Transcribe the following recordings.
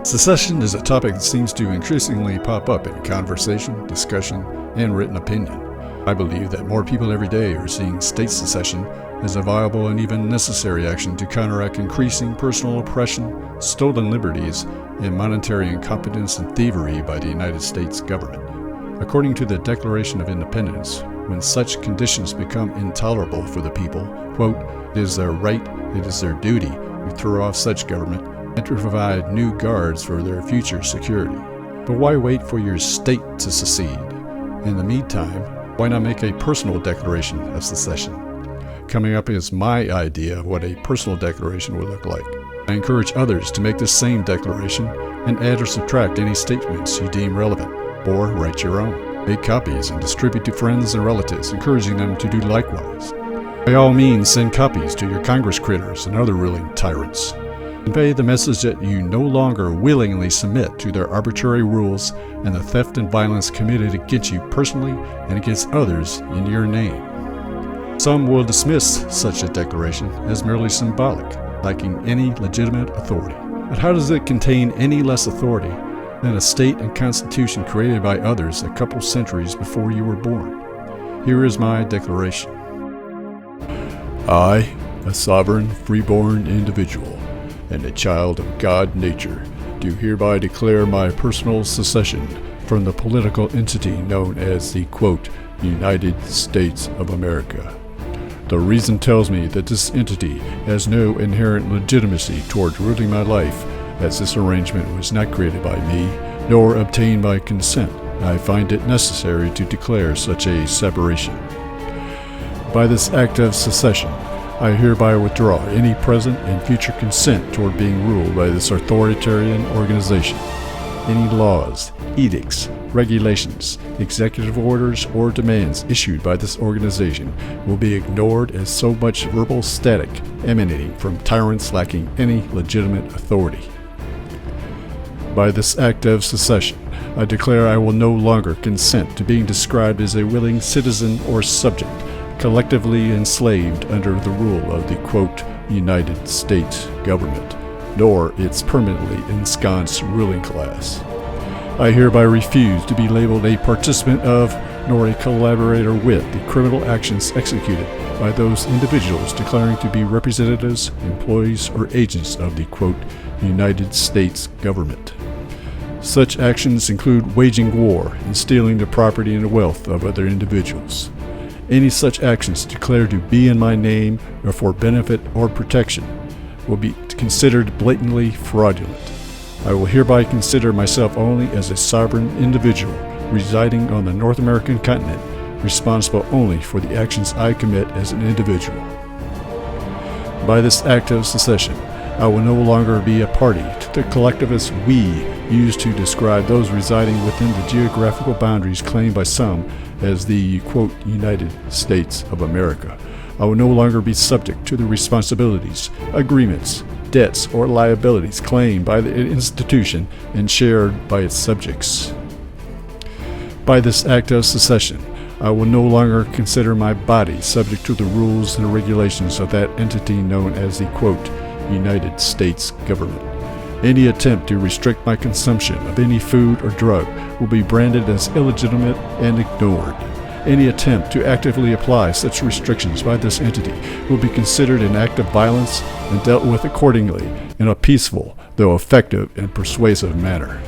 Secession is a topic that seems to increasingly pop up in conversation, discussion, and written opinion. I believe that more people every day are seeing state secession as a viable and even necessary action to counteract increasing personal oppression, stolen liberties, and monetary incompetence and thievery by the United States government. According to the Declaration of Independence, when such conditions become intolerable for the people, quote, "It is their right, it is their duty to throw off such government and to provide new guards for their future security." But why wait for your state to secede? In the meantime, why not make a personal declaration of secession? Coming up is my idea of what a personal declaration would look like. I encourage others to make the same declaration and add or subtract any statements you deem relevant, or write your own. Make copies and distribute to friends and relatives, encouraging them to do likewise. By all means, send copies to your Congress critters and other ruling tyrants. Convey the message that you no longer willingly submit to their arbitrary rules and the theft and violence committed against you personally and against others in your name. Some will dismiss such a declaration as merely symbolic, lacking any legitimate authority. But how does it contain any less authority than a state and constitution created by others a couple centuries before you were born? Here is my declaration. I, a sovereign, freeborn individual, and a child of God nature, do hereby declare my personal secession from the political entity known as the, quote, United States of America. The reason tells me that this entity has no inherent legitimacy toward ruling my life, as this arrangement was not created by me, nor obtained by consent. I find it necessary to declare such a separation. By this act of secession, I hereby withdraw any present and future consent toward being ruled by this authoritarian organization. Any laws, edicts, regulations, executive orders, or demands issued by this organization will be ignored as so much verbal static emanating from tyrants lacking any legitimate authority. By this act of secession, I declare I will no longer consent to being described as a willing citizen or subject, collectively enslaved under the rule of the, quote, United States government, nor its permanently ensconced ruling class. I hereby refuse to be labeled a participant of, nor a collaborator with, the criminal actions executed by those individuals declaring to be representatives, employees, or agents of the, quote, United States government. Such actions include waging war and stealing the property and wealth of other individuals. Any such actions declared to be in my name or for benefit or protection will be considered blatantly fraudulent. I will hereby consider myself only as a sovereign individual residing on the North American continent, responsible only for the actions I commit as an individual. By this act of secession, I will no longer be a party to the collectivist we used to describe those residing within the geographical boundaries claimed by some as the, quote, United States of America. I will no longer be subject to the responsibilities, agreements, debts, or liabilities claimed by the institution and shared by its subjects. By this act of secession, I will no longer consider my body subject to the rules and regulations of that entity known as the, quote, United States government. Any attempt to restrict my consumption of any food or drug will be branded as illegitimate and ignored. Any attempt to actively apply such restrictions by this entity will be considered an act of violence and dealt with accordingly in a peaceful, though effective and persuasive manner.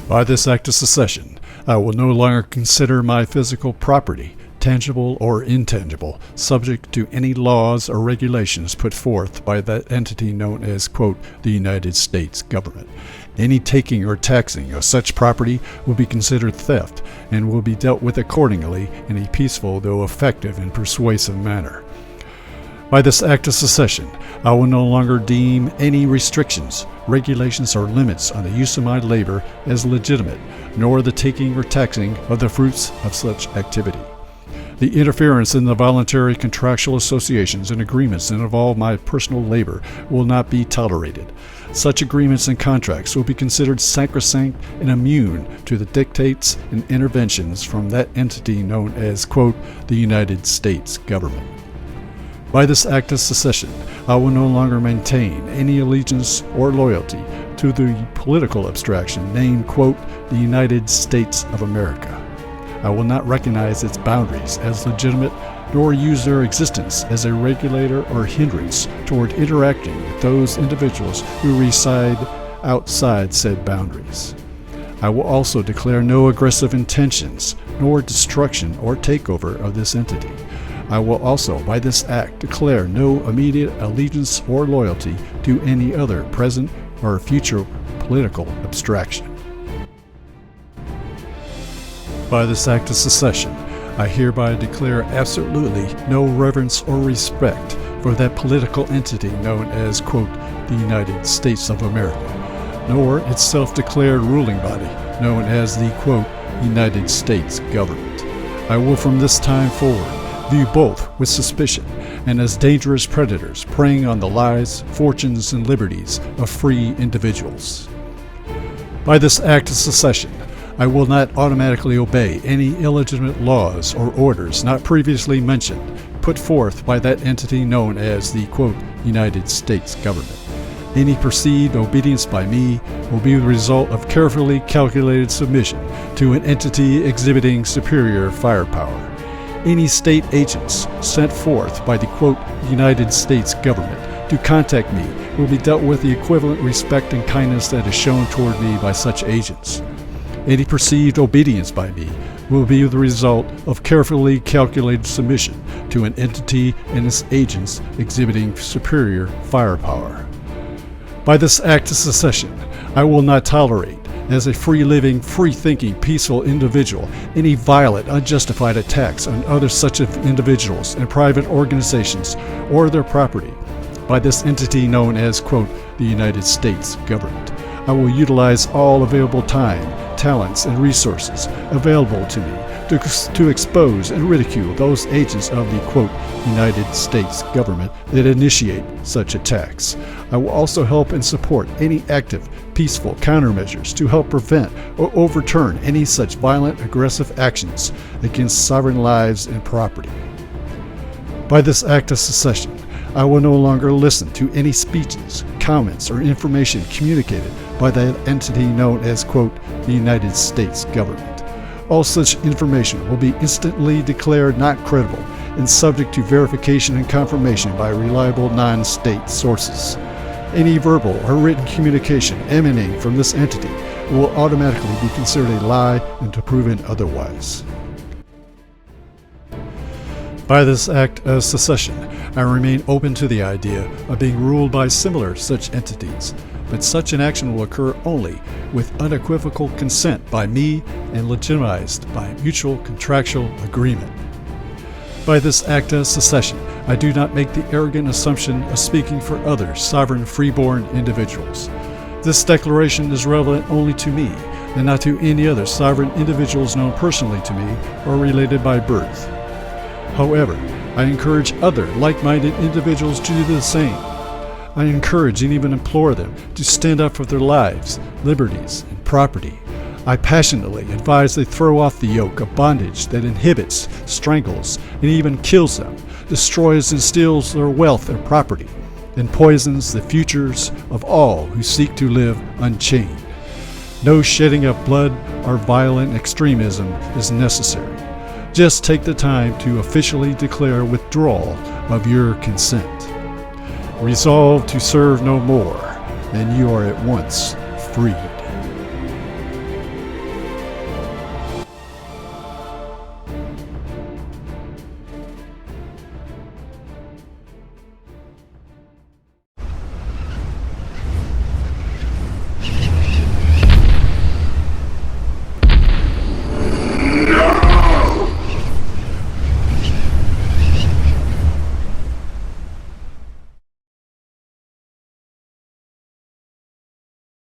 By this act of secession, I will no longer consider my physical property, tangible or intangible, subject to any laws or regulations put forth by that entity known as, quote, the United States government. Any taking or taxing of such property will be considered theft and will be dealt with accordingly in a peaceful though effective and persuasive manner. By this act of secession, I will no longer deem any restrictions, regulations, or limits on the use of my labor as legitimate, nor the taking or taxing of the fruits of such activity. The interference in the voluntary contractual associations and agreements that involve my personal labor will not be tolerated. Such agreements and contracts will be considered sacrosanct and immune to the dictates and interventions from that entity known as, quote, the United States government. By this act of secession, I will no longer maintain any allegiance or loyalty to the political abstraction named, quote, the United States of America. I will not recognize its boundaries as legitimate, nor use their existence as a regulator or hindrance toward interacting with those individuals who reside outside said boundaries. I will also declare no aggressive intentions, nor destruction or takeover of this entity. I will also, by this act, declare no immediate allegiance or loyalty to any other present or future political abstraction. By this act of secession, I hereby declare absolutely no reverence or respect for that political entity known as, quote, the United States of America, nor its self-declared ruling body known as the, quote, United States government. I will from this time forward view both with suspicion and as dangerous predators preying on the lives, fortunes, and liberties of free individuals. By this act of secession, I will not automatically obey any illegitimate laws or orders not previously mentioned put forth by that entity known as the, quote, United States government. Any perceived obedience by me will be the result of carefully calculated submission to an entity exhibiting superior firepower. Any state agents sent forth by the, quote, United States government to contact me will be dealt with the equivalent respect and kindness that is shown toward me by such agents. Any perceived obedience by me will be the result of carefully calculated submission to an entity and its agents exhibiting superior firepower. By this act of secession, I will not tolerate, as a free-living, free-thinking, peaceful individual, any violent, unjustified attacks on other such individuals and private organizations or their property by this entity known as, quote, the United States government. I will utilize all available time, talents, and resources available to me to expose and ridicule those agents of the, quote, United States government that initiate such attacks. I will also help and support any active, peaceful countermeasures to help prevent or overturn any such violent, aggressive actions against sovereign lives and property. By this act of secession, I will no longer listen to any speeches, comments, or information communicated by that entity known as, quote, the United States government. All such information will be instantly declared not credible and subject to verification and confirmation by reliable non-state sources. Any verbal or written communication emanating from this entity will automatically be considered a lie until proven otherwise. By this act of secession, I remain open to the idea of being ruled by similar such entities, but such an action will occur only with unequivocal consent by me and legitimized by mutual contractual agreement. By this act of secession, I do not make the arrogant assumption of speaking for other sovereign freeborn individuals. This declaration is relevant only to me and not to any other sovereign individuals known personally to me or related by birth. However, I encourage other like-minded individuals to do the same. I encourage and even implore them to stand up for their lives, liberties, and property. I passionately advise they throw off the yoke of bondage that inhibits, strangles, and even kills them, destroys and steals their wealth and property, and poisons the futures of all who seek to live unchained. No shedding of blood or violent extremism is necessary. Just take the time to officially declare withdrawal of your consent. Resolve to serve no more, and you are at once free.